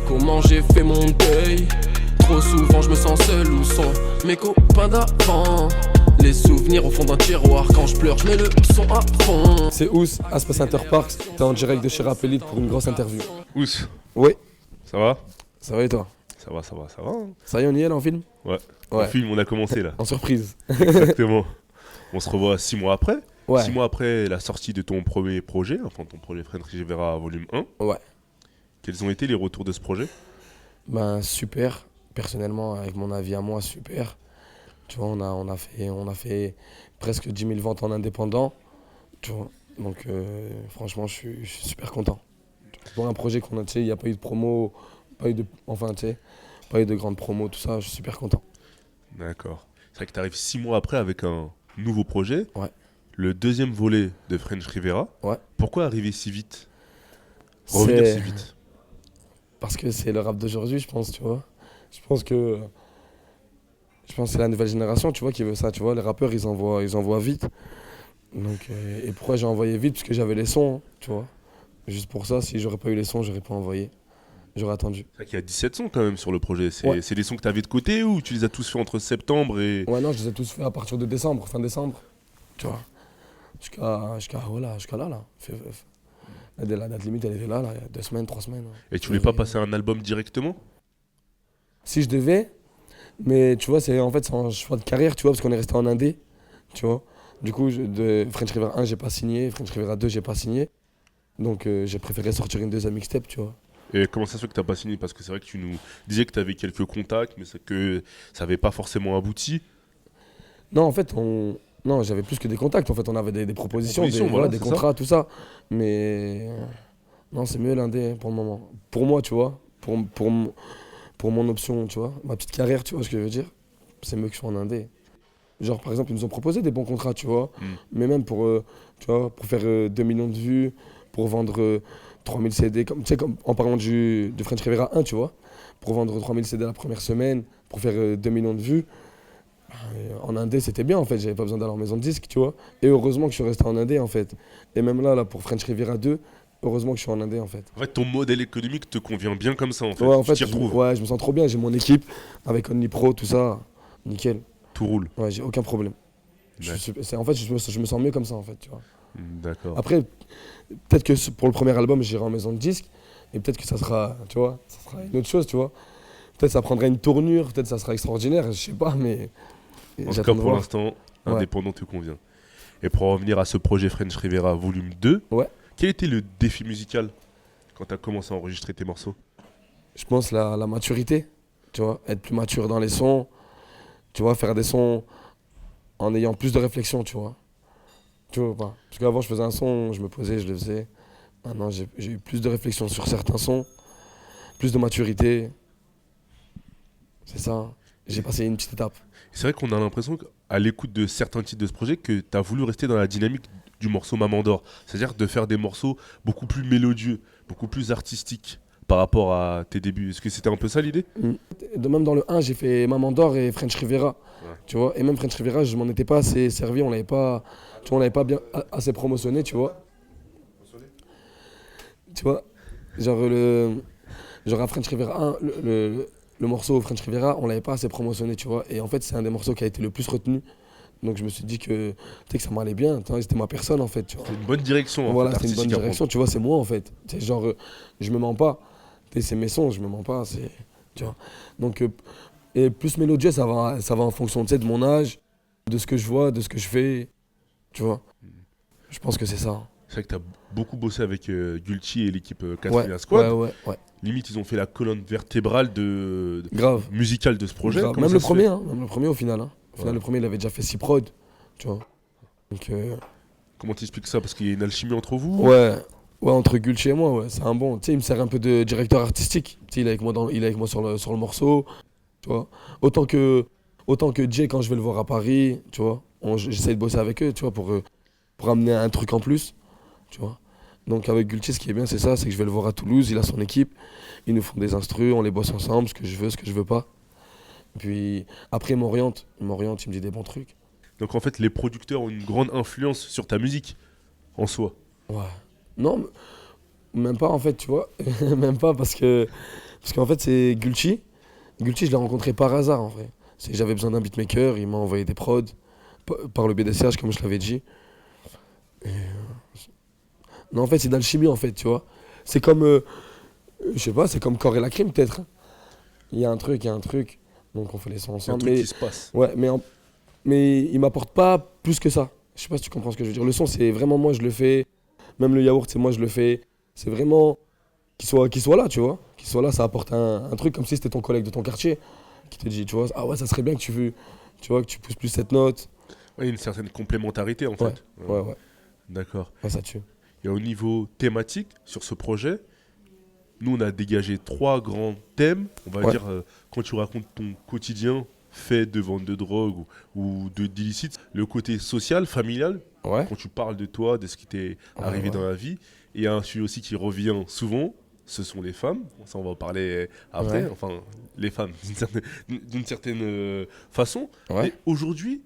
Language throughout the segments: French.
comment j'ai fait mon deuil. Trop souvent je me sens seul ou sans mes copains d'avant. Les souvenirs au fond d'un tiroir, quand je pleure je mets le son à fond. C'est Ous, Aspa Center Parks, t'es en direct de chez Rap Elite pour une grosse interview. Ous, Oui, ça va? ça va et toi? Ça va, ça va, ça va. Hein. Ça y est, on y est là en film? Ouais. En film, on a commencé là. En surprise. Exactement. On se revoit 6 mois après. Ouais. 6 mois après la sortie de ton premier projet, enfin ton projet French Riviera volume 1. Ouais. Quels ont été les retours de ce projet? Ben super, personnellement, avec mon avis à moi, super. Tu vois, on a fait presque 10 000 ventes en indépendant. Tu vois, donc franchement, je suis super content. Pour un projet qu'on a, tu sais, il n'y a pas eu de promo, pas eu de grande promo, tout ça, je suis super content. D'accord. C'est vrai que tu arrives 6 mois après avec un nouveau projet. Ouais. Le deuxième volet de French Riviera. Ouais. Pourquoi arriver si vite? Revenir si vite? Parce que c'est le rap d'aujourd'hui, je pense, tu vois. Je pense que c'est la nouvelle génération, tu vois, qui veut ça, tu vois. Les rappeurs, ils envoient vite. Donc, et pourquoi j'ai envoyé vite? Parce que j'avais les sons, hein, tu vois. Juste pour ça, si j'aurais pas eu les sons, j'aurais pas envoyé. J'aurais attendu. C'est vrai qu'il y a 17 sons quand même sur le projet. C'est Ouais. des sons que tu avais de côté ou tu les as tous fait entre septembre et... Ouais, non, je les ai tous fait à partir de décembre, fin décembre. Tu vois. Jusqu'à là. La date limite, elle était là, il y a 2 semaines, 3 semaines. Et tu voulais pas passer un album directement? Si je devais, mais tu vois, c'est un choix de carrière, tu vois, parce qu'on est resté en indé, tu vois. Du coup, de French Riviera 1, j'ai pas signé, French Riviera 2, j'ai pas signé. Donc j'ai préféré sortir une deuxième mixtape, tu vois. Et comment ça se fait que t'as pas signé? Parce que c'est vrai que tu nous disais que tu avais quelques contacts, mais que ça avait pas forcément abouti. Non, en fait, non, j'avais plus que des contacts. En fait, on avait des propositions, voilà, des c'est contrats, tout ça. Mais non, c'est mieux l'indé pour le moment. Pour moi, tu vois, pour mon option, tu vois, ma petite carrière, tu vois ce que je veux dire. C'est mieux que je sois en indé. Genre, par exemple, ils nous ont proposé des bons contrats, tu vois. Mais même pour, tu vois, pour faire 2 millions de vues, pour vendre 3000 CD, comme, tu sais, comme en parlant de French Riviera 1, tu vois. Pour vendre 3000 CD la première semaine, pour faire 2 millions de vues. En indé, c'était bien en fait, j'avais pas besoin d'aller en maison de disque, tu vois. Et heureusement que je suis resté en indé en fait. Et même là pour French Riviera 2, heureusement que je suis en indé en fait. En fait, ton modèle économique te convient bien comme ça en fait. Ouais, en Tu fait, t'y retrouves. je me sens trop bien, j'ai mon équipe avec OnlyPro, tout ça, nickel. Tout roule. Ouais, j'ai aucun problème. En fait, je me sens mieux comme ça en fait, tu vois. D'accord. Après, peut-être que pour le premier album, j'irai en maison de disque. Et peut-être que ça sera, tu vois, ça sera une autre chose, tu vois. Peut-être ça prendra une tournure, peut-être ça sera extraordinaire, je sais pas, mais. En tout cas, pour l'instant, indépendant te convient. Et pour revenir à ce projet French Riviera volume 2, ouais. Quel était le défi musical quand tu as commencé à enregistrer tes morceaux? Je pense la maturité, tu vois, être plus mature dans les sons, tu vois, faire des sons en ayant plus de réflexion, tu vois. Tu vois pas. Parce qu'avant, je faisais un son, je me posais, je le faisais. Maintenant, j'ai eu plus de réflexion sur certains sons, plus de maturité. C'est ça. J'ai passé une petite étape. C'est vrai qu'on a l'impression qu'à l'écoute de certains titres de ce projet que tu as voulu rester dans la dynamique du morceau Maman d'or. C'est-à-dire de faire des morceaux beaucoup plus mélodieux, beaucoup plus artistiques par rapport à tes débuts. Est-ce que c'était un peu ça l'idée? Même dans le 1, j'ai fait Maman d'or et French Riviera. Ouais. Tu vois, et même French Riviera, je m'en étais pas assez servi, on l'avait pas bien assez promotionné, tu vois. Tu vois, genre à French Riviera 1, le morceau French Riviera, on l'avait pas assez promotionné, tu vois. Et en fait, c'est un des morceaux qui a été le plus retenu. Donc je me suis dit que ça m'allait bien, c'était ma personne en fait. C'est une bonne direction. Voilà, c'est une bonne direction, tu vois, c'est moi en fait. C'est genre, je me mens pas. C'est mes sons, je me mens pas, tu vois. Donc, et plus mélodieux, ça va en fonction de mon âge, de ce que je vois, de ce que je fais, tu vois. Je pense que c'est ça. C'est vrai que tu as beaucoup bossé avec Gulchi et l'équipe Quatrième Squad. Ouais. Limite, ils ont fait la colonne vertébrale Grave. musicale de ce projet. Même le premier au final. Au final, le premier, il avait déjà fait 6 prods, tu vois. Donc, comment t'expliques ça? Parce qu'il y a une alchimie entre vous? Ouais, entre Gulchi et moi, ouais. C'est un bon. Tu sais, il me sert un peu de directeur artistique. Tu sais, il est avec moi sur le morceau, tu vois. Autant que Jay, quand je vais le voir à Paris, tu vois. J'essaie de bosser avec eux, tu vois, pour amener un truc en plus, tu vois. Donc avec Gulchi, ce qui est bien, c'est ça, c'est que je vais le voir à Toulouse, il a son équipe, ils nous font des instrus, on les bosse ensemble, ce que je veux pas. Puis après, il m'oriente, il me dit des bons trucs. Donc en fait, les producteurs ont une grande influence sur ta musique, en soi. Ouais. Non, même pas en fait, tu vois. Même pas parce que Parce qu'en fait, c'est Gulchi. Gulchi, je l'ai rencontré par hasard en vrai. J'avais besoin d'un beatmaker, il m'a envoyé des prods par le BDCH, comme je l'avais dit. Et, non, en fait, c'est d'alchimie en fait, tu vois. C'est comme, je sais pas, c'est comme Corps et la Crime peut-être. Il y a un truc, donc on fait les sons C'est un ensemble. truc qui se passe. Ouais, mais il m'apporte pas plus que ça. Je sais pas si tu comprends ce que je veux dire. Le son, c'est vraiment moi, je le fais. Même le yaourt, c'est moi, je le fais. C'est vraiment qu'il soit là, tu vois. Qu'il soit là, ça apporte un truc comme si c'était ton collègue de ton quartier qui te dit, tu vois, ah ouais, ça serait bien que tu vois, que tu pousses plus cette note. Ouais, il y a une certaine complémentarité en fait. Ouais. D'accord. Ouais, ça tue. Et au niveau thématique, sur ce projet, nous on a dégagé 3 grands thèmes. On va Ouais. dire, quand tu racontes ton quotidien fait de vente de drogue ou d'illicite, le côté social, familial, Ouais. quand tu parles de toi, de ce qui t'est arrivé Ouais. dans la vie. Et un sujet aussi qui revient souvent, ce sont les femmes. Ça, on va en parler après. Ouais. Enfin, les femmes, d'une certaine façon. Ouais. Et aujourd'hui,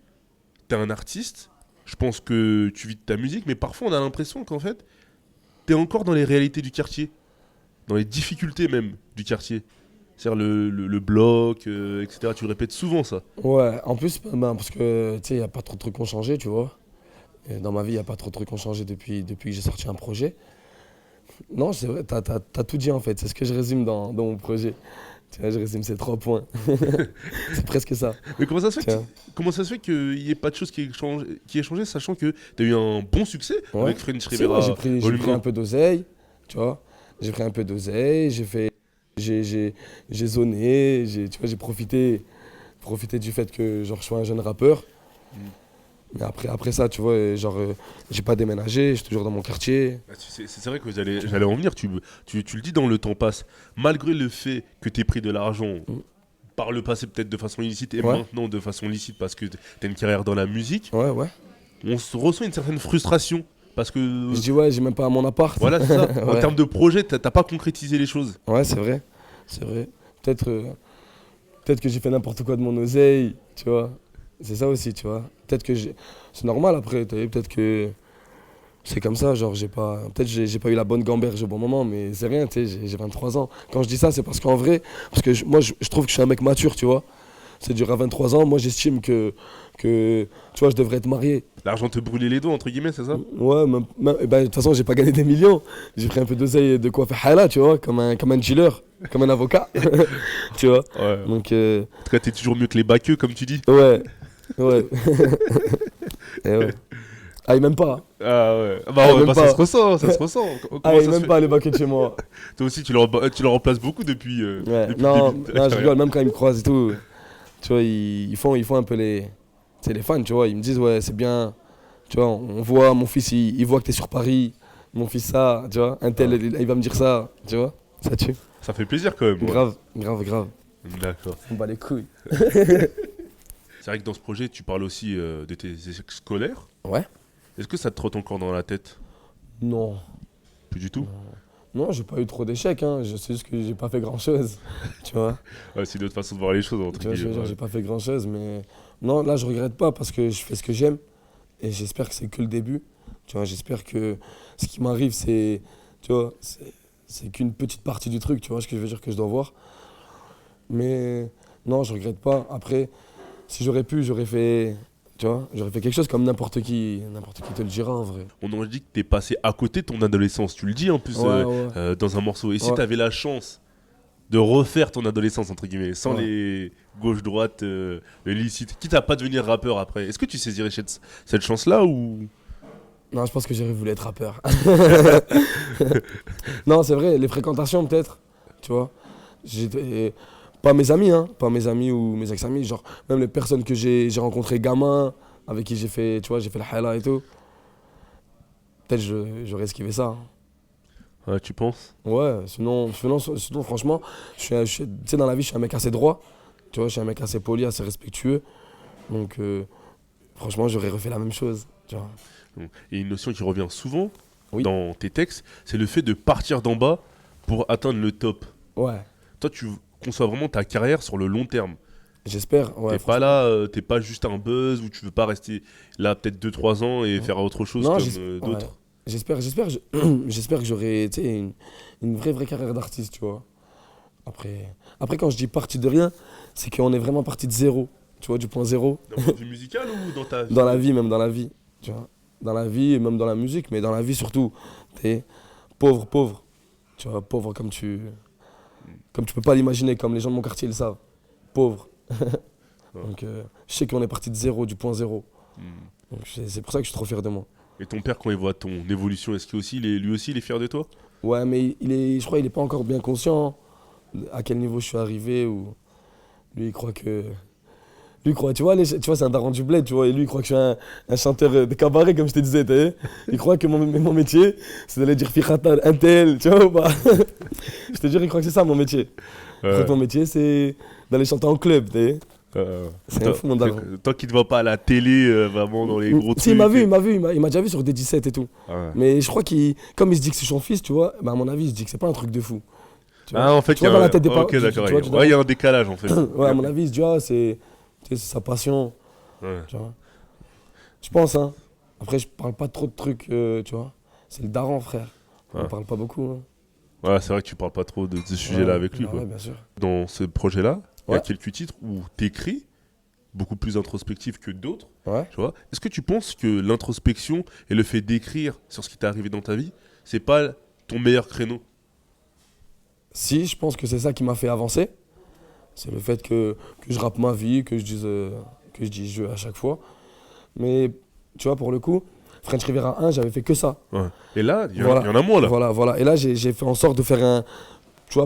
tu es un artiste. Je pense que tu vis de ta musique, mais parfois on a l'impression qu'en fait, tu es encore dans les réalités du quartier, dans les difficultés même du quartier. C'est-à-dire le bloc, etc. Tu le répètes souvent ça. Ouais, en plus, parce que tu sais, il n'y a pas trop de trucs qui ont changé, tu vois. Et dans ma vie, il n'y a pas trop de trucs qui ont changé depuis que j'ai sorti un projet. Non, c'est vrai, t'as tout dit en fait. C'est ce que je résume dans mon projet. Tu vois, je résume ces 3 points. C'est presque ça. Mais comment ça se fait Tiens. comment ça se fait qu'il n'y ait pas de choses qui ait changé, sachant que tu as eu un bon succès Ouais. avec French Si, Rivera ouais, j'ai Volume pris 1. un peu d'oseille, tu vois. J'ai pris un peu d'oseille, j'ai zoné, tu vois, j'ai profité du fait que genre, je sois un jeune rappeur. Mais après ça, tu vois, genre, j'ai pas déménagé, je suis toujours dans mon quartier. Ah, c'est vrai que j'allais en venir, tu le dis dans Le Temps passe. Malgré le fait que tu aies pris de l'argent par le passé peut-être de façon illicite et Ouais. maintenant de façon licite parce que tu as une carrière dans la musique, Ouais. on se ressent une certaine frustration parce que Je dis, ouais, j'ai même pas mon appart. voilà, c'est ça. En Ouais. termes de projet, t'as pas concrétisé les choses. Ouais, c'est vrai. C'est vrai. Peut-être que j'ai fait n'importe quoi de mon oseille, tu vois. C'est ça aussi, tu vois. C'est normal après, t'as vu, peut-être que c'est comme ça, genre peut-être j'ai pas eu la bonne gamberge au bon moment, mais c'est rien, tu sais, j'ai 23 ans. Quand je dis ça, c'est parce qu'en vrai, moi je trouve que je suis un mec mature, tu vois. C'est dur à 23 ans, moi j'estime que, tu vois, je devrais être marié. L'argent te brûlait les doigts, entre guillemets, c'est ça? Ouais, de toute façon, j'ai pas gagné des millions. J'ai pris un peu d'oseille de quoi faire hala, tu vois, comme un dealer, comme un avocat, tu vois. Ouais. Donc, En tout cas, t'es toujours mieux que les baqueux, comme tu dis. ouais. Et ouais. Ah, il m'aime pas. Ah ouais. Ah, Bah, ouais, même bah, pas. ça se ressent, ça se ressent. Comment Ah, ça il se m'aime fait pas les baquets de chez moi. Toi aussi, tu leur remplaces beaucoup depuis, Ouais. depuis Non, le début de ta non, je carrière. rigole, même quand ils me croisent et tout. Tu vois, ils font un peu c'est les fans, tu vois. Ils me disent, ouais, c'est bien. Tu vois, on voit, mon fils, il voit que t'es sur Paris. Mon fils, ça, tu vois. Un tel, il va me dire ça, tu vois. Ça tue. Ça fait plaisir quand même. Ouais. Grave. D'accord. On bat les couilles. C'est vrai que dans ce projet, tu parles aussi de tes échecs scolaires. Ouais. Est-ce que ça te trotte encore dans la tête? Non. Plus du tout. Non, j'ai pas eu trop d'échecs, hein. C'est juste que j'ai pas fait grand chose. Tu vois. Ouais, c'est une autre façon de voir les choses. Entre Tu vois, je veux guillemets, dire, ouais. j'ai pas fait grand chose, mais non, là, je regrette pas parce que je fais ce que j'aime et j'espère que c'est que le début. Tu vois, j'espère que ce qui m'arrive, tu vois, c'est qu'une petite partie du truc, tu vois ce que je veux dire que je dois voir. Mais non, je regrette pas. Après, si j'aurais pu, j'aurais fait quelque chose comme n'importe qui te le dira en vrai. On en dit que t'es passé à côté de ton adolescence. Tu le dis en plus Ouais. dans un morceau. Et si Ouais. t'avais la chance de refaire ton adolescence, entre guillemets, sans Ouais. les gauche-droite, le licite, quitte à pas devenir rappeur après, est-ce que tu saisirais cette chance-là ou... Non, je pense que j'aurais voulu être rappeur. Non, c'est vrai, les fréquentations peut-être, tu vois. Pas mes amis, hein, pas mes amis ou mes ex-amis, genre même les personnes que j'ai rencontrées gamins, avec qui j'ai fait, tu vois, j'ai fait le hala et tout. Peut-être j'aurais esquivé ça. Hein. Ouais, tu penses? Ouais, sinon franchement, tu sais, dans la vie, je suis un mec assez droit, tu vois, je suis un mec assez poli, assez respectueux. Donc, franchement, j'aurais refait la même chose, tu vois. Et une notion qui revient souvent Oui. dans tes textes, c'est le fait de partir d'en bas pour atteindre le top. Ouais, Toi, tu conçois vraiment ta carrière sur le long terme. j'espère. Ouais, T'es pas là, t'es pas juste un buzz où tu veux pas rester là peut-être 2-3 ans et faire autre chose Non, comme d'autres. ouais. J'espère que j'aurai tu sais, une vraie carrière d'artiste, tu vois. Après, quand je dis parti de rien, c'est qu'on est vraiment parti de zéro. Tu vois, du point zéro. D'un point de vue musical ou dans ta vie? Dans la vie, même dans la vie. Tu vois. Dans la vie et même dans la musique, mais dans la vie surtout. T'es pauvre, pauvre. Tu vois, pauvre comme tu peux pas l'imaginer, comme les gens de mon quartier le savent. Pauvre. Donc, je sais qu'on est parti de zéro, du point zéro. Donc, c'est pour ça que je suis trop fier de moi. Et ton père, quand il voit ton évolution, est-ce qu'il aussi, lui aussi, il est fier de toi? Ouais, mais je crois qu'il est pas encore bien conscient à quel niveau je suis arrivé. Ou lui, il croit que. Lui, il croit, tu vois, c'est un daron du bled, tu vois, et lui, il croit que je suis un chanteur de cabaret, comme je te disais, t'as vu. Il croit que mon métier, c'est d'aller dire Fikhata, un tel, tu vois ou pas. Je te jure, il croit que c'est ça mon métier. Mon métier, c'est d'aller chanter en club, t'as vu. C'est un fou, mon daron. Tant qu'il ne te voit pas à la télé, vraiment dans les gros trucs. Si, il m'a déjà vu sur des 17 et tout. Ouais. Mais je crois comme il se dit que c'est son fils, tu vois, bah, à mon avis, il se dit que c'est pas un truc de fou. Ah, en fait, il y a dans la tête des parents. Ok, d'accord. Il y a un décalage, en fait. Ouais, à mon avis, il se dit, ah, c'est sa passion. Ouais. Tu vois. Je pense, hein. Après, je parle pas trop de trucs, tu vois. C'est le daron, frère. On parle pas beaucoup. Hein. Ouais, c'est vrai que tu parles pas trop de ce sujet-là avec lui. Quoi. Ouais, bien sûr. Dans ce projet-là, il y a quelques titres où t'écris, beaucoup plus introspectif que d'autres. Ouais. Tu vois. Est-ce que tu penses que l'introspection et le fait d'écrire sur ce qui t'est arrivé dans ta vie, c'est pas ton meilleur créneau? Si, je pense que c'est ça qui m'a fait avancer. C'est le fait que je rappe ma vie, que je dise je à chaque fois. Mais tu vois, pour le coup, French Riviera 1, j'avais fait que ça. Ouais. Et là, il y en a moins là. Voilà. Et là, j'ai fait en sorte de faire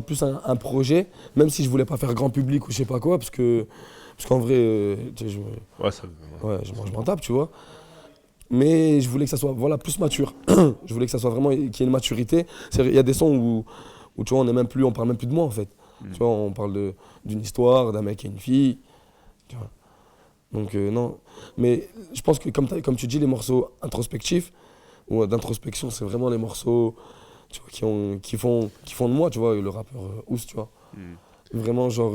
plus un projet, même si je voulais pas faire grand public ou je sais pas quoi, parce qu'en vrai, je m'en tape, tu vois. Mais je voulais que ça soit plus mature. Je voulais que ça soit vraiment, qu'il y ait une maturité. Il y a des sons où tu vois, on parle même plus de moi en fait. Tu vois, on parle d'une histoire, d'un mec et une fille. Tu vois. Donc non. Mais je pense que comme tu dis, les morceaux introspectifs ou d'introspection, c'est vraiment les morceaux, tu vois, qui font de moi, tu vois, le rappeur Ous, tu vois. Vraiment genre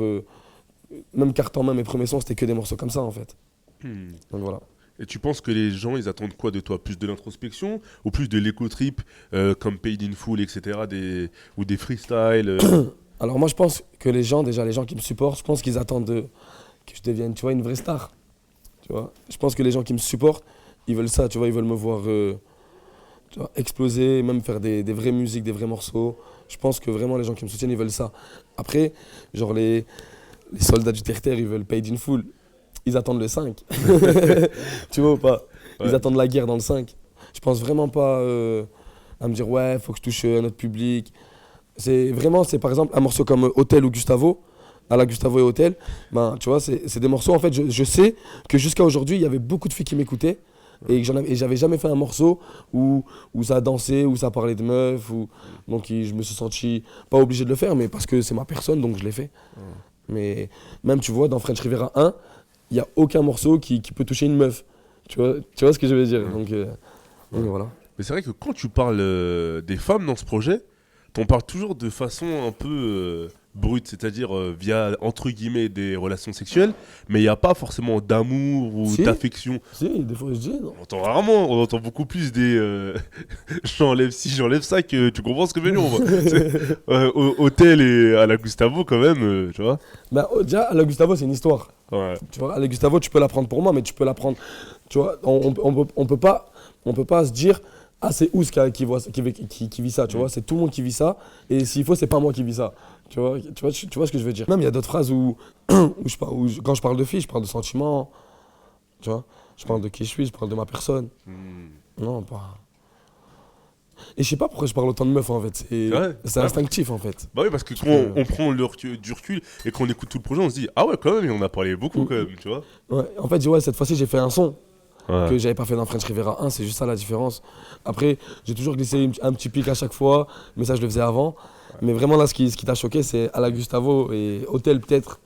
même Carton, même mes premiers sons, c'était que des morceaux comme ça en fait. Donc voilà. Et tu penses que les gens, ils attendent quoi de toi? Plus de l'introspection ou plus de l'éco-trip comme Paid in Full, etc. ou des freestyles Alors moi je pense que les gens qui me supportent, je pense qu'ils attendent que je devienne, tu vois, une vraie star. Tu vois. Je pense que les gens qui me supportent, ils veulent ça, tu vois, ils veulent me voir tu vois, exploser, même faire des vraies musiques, des vrais morceaux. Je pense que vraiment les gens qui me soutiennent, ils veulent ça. Après, genre les soldats du terre-terre, ils veulent Paid in Full. Ils attendent le 5. Tu vois ou pas? Ils attendent la guerre dans le 5. Je pense vraiment pas à me dire ouais, faut que je touche un autre public. C'est par exemple un morceau comme Hôtel ou Gustavo, à la Gustavo et Hôtel. Ben, tu vois, c'est des morceaux, en fait, je sais que jusqu'à aujourd'hui, il y avait beaucoup de filles qui m'écoutaient et j'avais jamais fait un morceau où ça dansait, où ça parlait de meufs. Donc je me suis senti pas obligé de le faire, mais parce que c'est ma personne, donc je l'ai fait. Mais même, tu vois, dans French Riviera 1, il n'y a aucun morceau qui peut toucher une meuf. Tu vois ce que je veux dire? Donc voilà. Mais c'est vrai que quand tu parles des femmes dans ce projet, t'en parles toujours de façon un peu brute, c'est-à-dire via, entre guillemets, des relations sexuelles, mais il n'y a pas forcément d'amour ou d'affection. Si, des fois je dis, non. On entend beaucoup plus des j'enlève ci, j'enlève ça, que tu comprends ce que je veux dire. Hôtel et à la Gustavo, quand même, tu vois. Bah, déjà, à la Gustavo, c'est une histoire. Ouais. Tu vois, à la Gustavo, tu peux la prendre pour moi, mais tu peux la prendre. Tu vois, on peut pas se dire. Ah, c'est Ous qui vit ça, tu vois, c'est tout le monde qui vit ça, et s'il faut, c'est pas moi qui vis ça. Tu vois ce que je veux dire. Même il y a d'autres phrases où quand je parle de filles, je parle de sentiments, tu vois, je parle de qui je suis, je parle de ma personne. Non, pas. Et je sais pas pourquoi je parle autant de meufs en fait, c'est instinctif en fait. Bah oui, parce que quand on prend du recul et qu'on écoute tout le projet, on se dit ah ouais, quand même, on a parlé beaucoup quand même, tu vois. Ouais, en fait, cette fois-ci, j'ai fait un son. Que j'avais pas fait dans French Riviera 1, c'est juste ça la différence. Après, j'ai toujours glissé un petit pic à chaque fois, mais ça je le faisais avant. Mais vraiment là, ce qui t'a choqué, c'est à la Gustavo et Hôtel peut-être.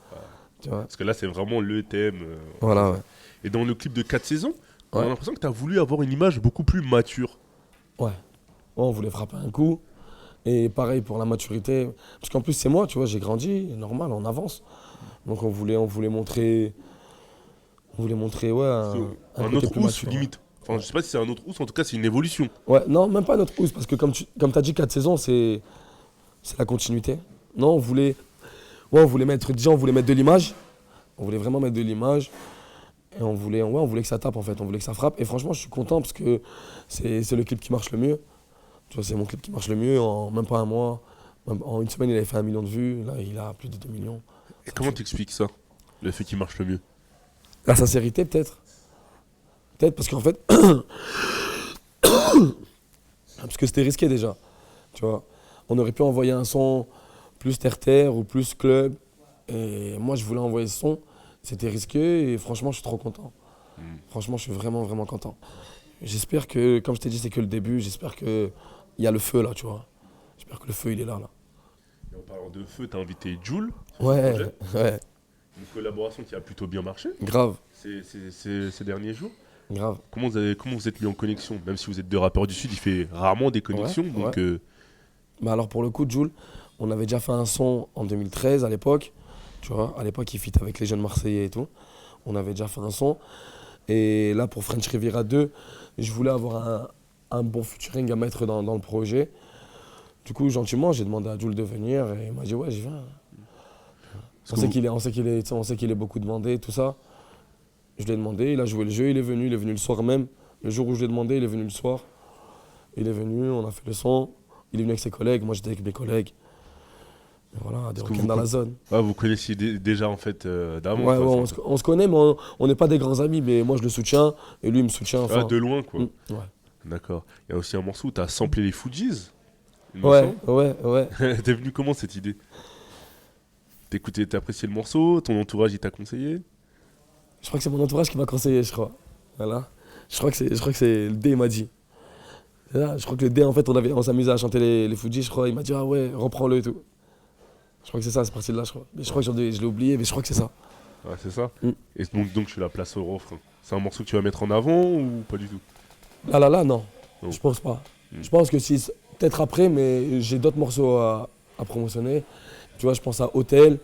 Tu vois. Parce que là, c'est vraiment le thème. Voilà, ouais. Et dans le clip de 4 saisons, on a l'impression que t'as voulu avoir une image beaucoup plus mature. Ouais. On voulait frapper un coup. Et pareil pour la maturité. Parce qu'en plus, c'est moi, tu vois, j'ai grandi, normal, on avance. Donc on voulait montrer. On voulait montrer un autre Ous limite. Enfin, je sais pas si c'est un autre Ous, en tout cas c'est une évolution. Ouais, non, même pas un autre Ous, parce que comme tu as dit, 4 saisons, c'est la continuité. Non, on voulait. Ouais, on voulait mettre de l'image. On voulait vraiment mettre de l'image. Et on voulait que ça tape en fait, on voulait que ça frappe. Et franchement, je suis content parce que c'est le clip qui marche le mieux. Tu vois, c'est mon clip qui marche le mieux en même pas un mois. En une semaine, il avait fait 1 million de vues. Là, il a plus de 2 millions. Et comment t'expliques ça, le fait qu'il marche le mieux? La sincérité, peut-être. Peut-être parce qu'en fait, parce que c'était risqué déjà. Tu vois, on aurait pu envoyer un son plus terre-terre ou plus club. Et moi, je voulais envoyer ce son. C'était risqué et franchement, je suis trop content. Franchement, je suis vraiment, vraiment content. J'espère que, comme je t'ai dit, c'est que le début. J'espère qu'il y a le feu là, tu vois. J'espère que le feu, il est là. Et en parlant de feu, t'as invité Jul. Ouais, ouais, Une collaboration qui a plutôt bien marché grave, ces derniers jours. grave. Comment vous êtes mis en connexion? Même si vous êtes deux rappeurs du Sud, il fait rarement des connexions. Ouais, donc, Bah alors, pour le coup, Jul, on avait déjà fait un son en 2013 à l'époque. Tu vois, à l'époque, il fit avec les jeunes Marseillais et tout. On avait déjà fait un son. Et là, pour French Riviera 2, je voulais avoir un bon featuring à mettre dans le projet. Du coup, gentiment, j'ai demandé à Jul de venir et il m'a dit ouais, j'y viens. On sait qu'il est beaucoup demandé, tout ça. Je lui ai demandé, il a joué le jeu, il est venu le soir même. Le jour où je lui ai demandé, il est venu le soir. Il est venu, on a fait le son. Il est venu avec ses collègues, moi j'étais avec mes collègues. Et voilà, des week-ends dans la zone. Ah, vous connaissiez déjà en fait d'avant. Ouais, on se connaît, mais on n'est pas des grands amis. Mais moi je le soutiens et lui il me soutient. Enfin. Ah, de loin quoi. Ouais. D'accord. Il y a aussi un morceau où tu as samplé les Fugees. Ouais. T'es venu comment cette idée? T'as apprécié le morceau? Ton entourage il t'a conseillé? Je crois que c'est mon entourage qui m'a conseillé, je crois. Voilà. Je crois que c'est le D, il m'a dit. Là, je crois que le D, en fait, on s'amusait à chanter les Fugees, je crois. Il m'a dit, ah ouais, reprends-le et tout. Je crois que c'est ça, c'est parti de là, je crois. Mais je crois que je l'ai oublié, mais je crois que c'est ça. Ouais, c'est ça. Et donc tu la places au refrain. C'est un morceau que tu vas mettre en avant ou pas du tout? Là, non. Oh. Je pense pas. Je pense que si, peut-être après, mais j'ai d'autres morceaux à promotionner. Tu vois, je pense à Hôtel,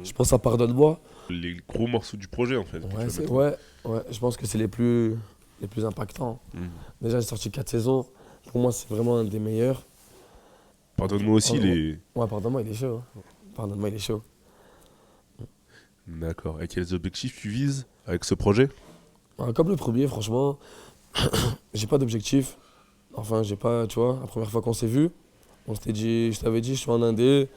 je pense à Pardonne-moi. Les gros morceaux du projet en fait. Ouais, je pense que c'est les plus impactants. Déjà, j'ai sorti 4 saisons. Pour moi, c'est vraiment un des meilleurs. Pardonne-moi aussi Ouais, Pardonne-moi, il est chaud. Pardonne-moi, il est chaud. D'accord. Et quels objectifs tu vises avec ce projet? Comme le premier, franchement, j'ai pas d'objectif. Enfin, j'ai pas, tu vois, la première fois qu'on s'est vu, on s'était dit, je t'avais dit, je suis en indé.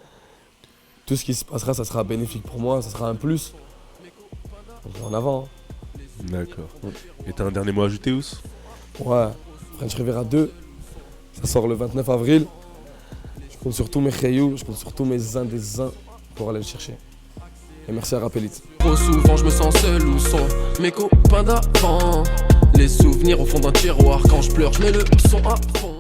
Tout ce qui se passera, ça sera bénéfique pour moi, ça sera un plus. Donc en avant. D'accord. Et t'as un dernier mot à ajouter, Ous? Ouais, French Riviera 2, ça sort le 29 avril. Je compte sur tous mes Khayou, je compte sur tous mes uns des uns pour aller le chercher. Et merci à Rappelite. Trop souvent je me sens seul ou sans mes copains d'avant. Les souvenirs au fond d'un tiroir. Quand je pleure je mets le son à fond.